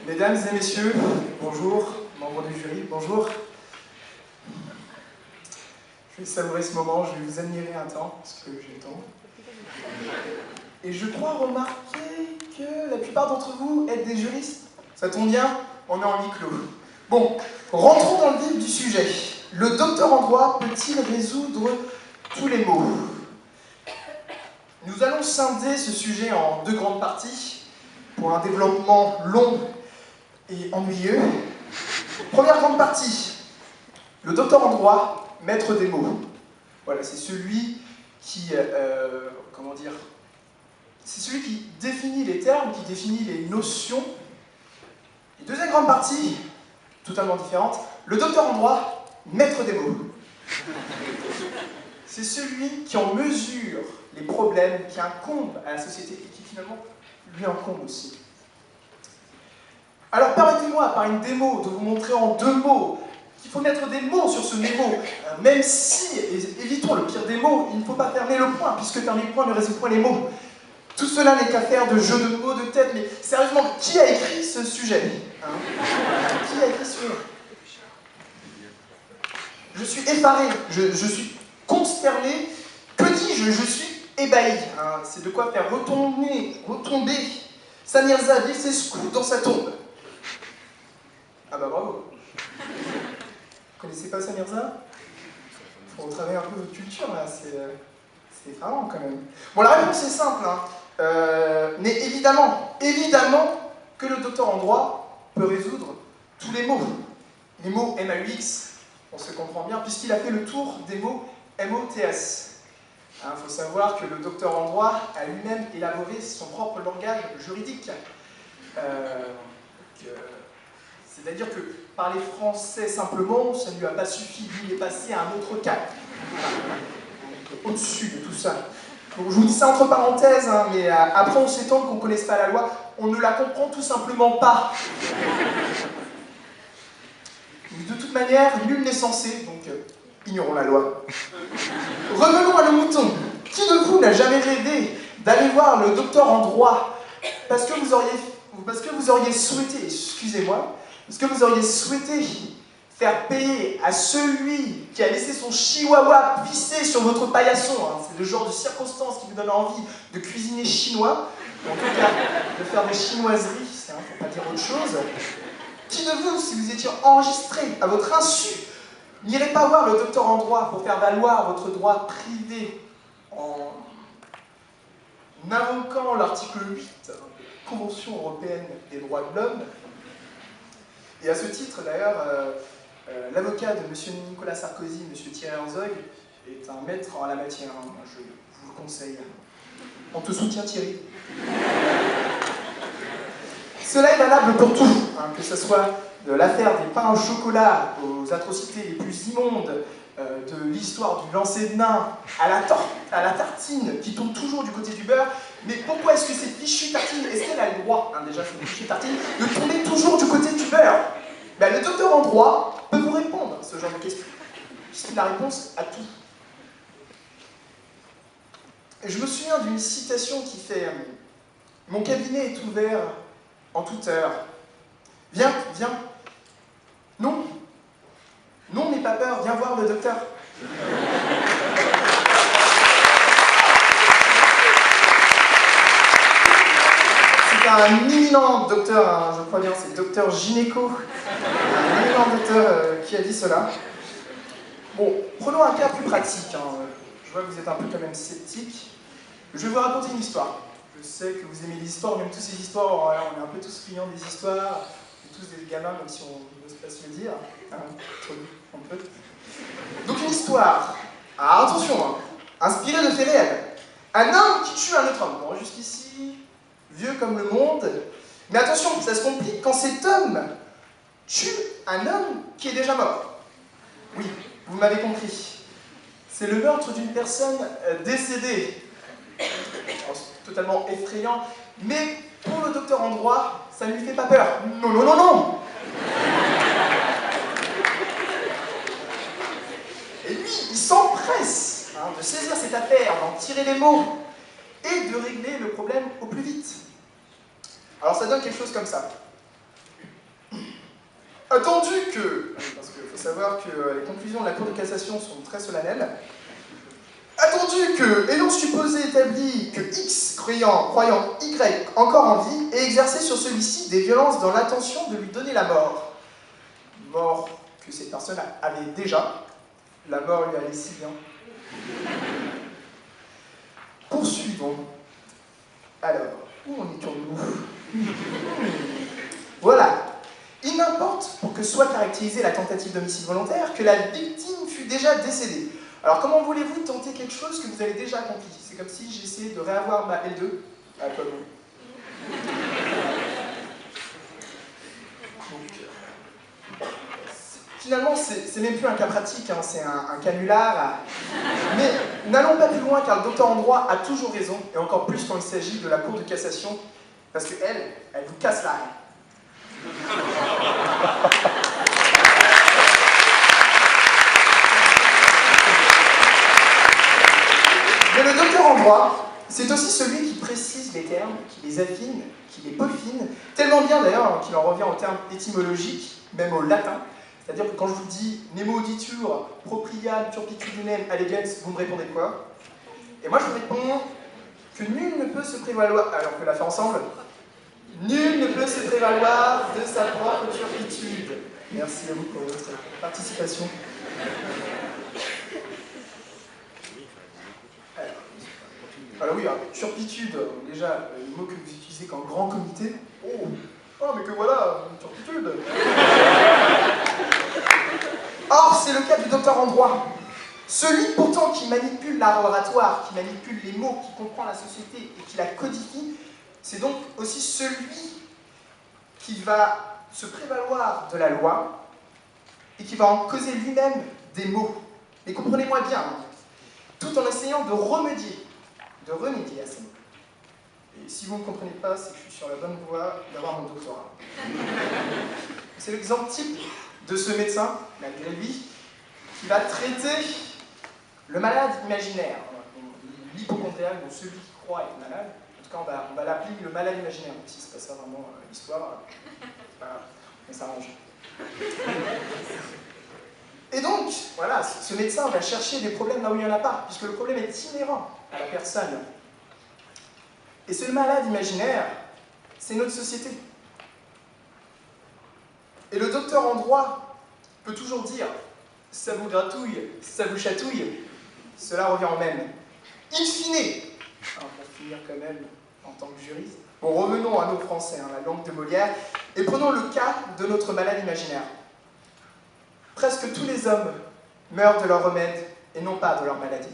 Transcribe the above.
Mesdames et messieurs, bonjour, membres du jury, bonjour. Je vais savourer ce moment, je vais vous admirer un temps, parce que j'ai le temps. Et je crois remarquer que la plupart d'entre vous êtes des juristes. Ça tombe bien, on est en huis clos. Bon, rentrons dans le vif du sujet. Le docteur en droit peut-il résoudre tous les maux? Nous allons scinder ce sujet en deux grandes parties, pour un développement long et ennuyeux. Première grande partie, le docteur en droit, maître des mots. Voilà, c'est celui qui, c'est celui qui définit les termes, qui définit les notions. Et deuxième grande partie, totalement différente, le docteur en droit, maître des mots. C'est celui qui en mesure les problèmes qui incombent à la société et qui finalement lui incombent aussi. Alors permettez-moi, par une démo, de vous montrer en deux mots qu'il faut mettre des mots sur ce mémo, même si, et évitons le pire des mots, il ne faut pas fermer le point, puisque fermer le point ne résout point les mots. Tout cela n'est qu'affaire de jeux de mots de tête, mais sérieusement, qui a écrit ce sujet Qui a écrit ce sujet? Je suis effaré, je suis consterné, que dis-je? Je suis ébahi. C'est de quoi faire retomber Samirza Vilcescu dans sa tombe. Ah bah bravo. Vous connaissez pas Samirza? Faut retravailler un peu votre culture là, c'est effarant quand même. Bon, la réponse est simple, mais évidemment que le docteur en droit peut résoudre tous les mots. Les mots MAUX, on se comprend bien, puisqu'il a fait le tour des mots MOTS. Il faut savoir que le docteur en droit a lui-même élaboré son propre langage juridique. C'est-à-dire que parler français simplement, ça ne lui a pas suffi, lui il est passé à un autre cap. Au-dessus de tout ça. Donc, je vous dis ça entre parenthèses, mais après on s'étonne qu'on ne connaisse pas la loi, on ne la comprend tout simplement pas. De toute manière, nul n'est censé, donc ignorons la loi. Revenons à nos moutons. Qui de vous n'a jamais rêvé d'aller voir le docteur en droit parce que vous auriez souhaité, excusez-moi, parce que vous auriez souhaité faire payer à celui qui a laissé son chihuahua pisser sur votre paillasson. C'est le genre de circonstance qui vous donne envie de cuisiner chinois, en tout cas de faire des chinoiseries, pour pas dire autre chose. Qui de vous, si vous étiez enregistré à votre insu, n'irait pas voir le docteur en droit pour faire valoir votre droit privé en invoquant l'article 8 de la Convention européenne des droits de l'homme? Et à ce titre, d'ailleurs, l'avocat de M. Nicolas Sarkozy, M. Thierry Herzog, est un maître en la matière. Moi, je vous le conseille. On te soutient, Thierry. Cela est valable pour tout, que ce soit de l'affaire des pains au chocolat aux atrocités les plus immondes, de l'histoire du lancer de nain à la tartine qui tombe toujours du côté du beurre. Mais pourquoi est-ce que cette fichue tartine, est-ce qu'elle a le droit, déjà cette fichue tartine, de tomber toujours du côté du beurre? Le docteur en droit peut vous répondre à ce genre de questions, puisqu'il a la réponse à tout. Et je me souviens d'une citation qui fait « Mon cabinet est ouvert en toute heure. Viens, viens. Non. Non, n'aie pas peur, viens voir le docteur. » C'est un éminent docteur, je crois bien, c'est le docteur gynéco, un éminent docteur qui a dit cela. Bon, prenons un cas plus pratique. Je vois que vous êtes un peu quand même sceptique. Je vais vous raconter une histoire. Je sais que vous aimez l'histoire, même toutes ces histoires, on est un peu tous friands des histoires, on est tous des gamins, même si on n'ose pas se le dire. Un peu. Donc une histoire, attention, inspirée de faits réels. Un homme qui tue un autre homme. Bon, jusqu'ici, vieux comme le monde. Mais attention, ça se complique quand cet homme tue un homme qui est déjà mort. Oui, vous m'avez compris. C'est le meurtre d'une personne décédée. Alors, c'est totalement effrayant, mais pour le docteur en droit, ça ne lui fait pas peur. Non, non, non, non. Et lui, il s'empresse de saisir cette affaire, d'en tirer les mots et de régler le problème au plus vite. Alors ça donne quelque chose comme ça. Attendu que, parce qu'il faut savoir que les conclusions de la Cour de cassation sont très solennelles, attendu que, ayant supposé établi que X, croyant Y encore en vie, ait exercé sur celui-ci des violences dans l'intention de lui donner la mort. Mort que cette personne avait déjà, la mort lui allait si bien. Poursuivons. Alors, où en étions-nous? Voilà. Il n'importe, pour que soit caractérisée la tentative d'homicide volontaire, que la victime fût déjà décédée. Alors comment voulez-vous tenter quelque chose que vous avez déjà accompli? C'est comme si j'essayais de réavoir ma L2. Ah, quoi bon. Donc, finalement, c'est même plus un cas pratique, hein, c'est un canular. Mais n'allons pas plus loin, car le docteur en droit a toujours raison, et encore plus quand il s'agit de la Cour de cassation, parce qu'elle, elle vous casse l'arrêt. Mais le docteur en droit, c'est aussi celui qui précise les termes, qui les affine, qui les peaufine, tellement bien d'ailleurs qu'il en revient aux termes étymologiques, même au latin. C'est-à-dire que quand je vous dis nemo auditur, propriam, turpitudinem, allegans, vous me répondez quoi? Et moi je vous réponds que nul ne peut se prévaloir, alors que la fait ensemble, nul ne peut se prévaloir de sa propre turpitude. Merci à vous pour votre participation. Alors oui, turpitude, déjà, le mot que vous utilisez comme grand comité. Oh, mais que voilà, une turpitude. Or, c'est le cas du docteur en droit. Celui pourtant qui manipule l'art oratoire, qui manipule les mots, qui comprend la société et qui la codifie, c'est donc aussi celui qui va se prévaloir de la loi et qui va en causer lui-même des mots. Mais comprenez-moi bien, tout en essayant de remédier à ces mots. Et si vous ne comprenez pas, c'est que je suis sur la bonne voie d'avoir mon doctorat. C'est l'exemple type de ce médecin, malgré lui, qui va traiter le malade imaginaire. L'hypocondriaque, donc celui qui croit être malade. En tout cas, on va l'appeler le malade imaginaire, même si c'est pas ça vraiment l'histoire. On s'arrange. Et donc, voilà, ce médecin va chercher des problèmes là où il n'y en a pas, puisque le problème est inhérent à la personne. Et ce malade imaginaire, c'est notre société. Et le docteur en droit peut toujours dire « ça vous gratouille, ça vous chatouille », cela revient au même. In fine, pour finir quand même en tant que juriste, bon, revenons à nos français, la langue de Molière, et prenons le cas de notre malade imaginaire. Presque tous les hommes meurent de leur remède et non pas de leur maladie.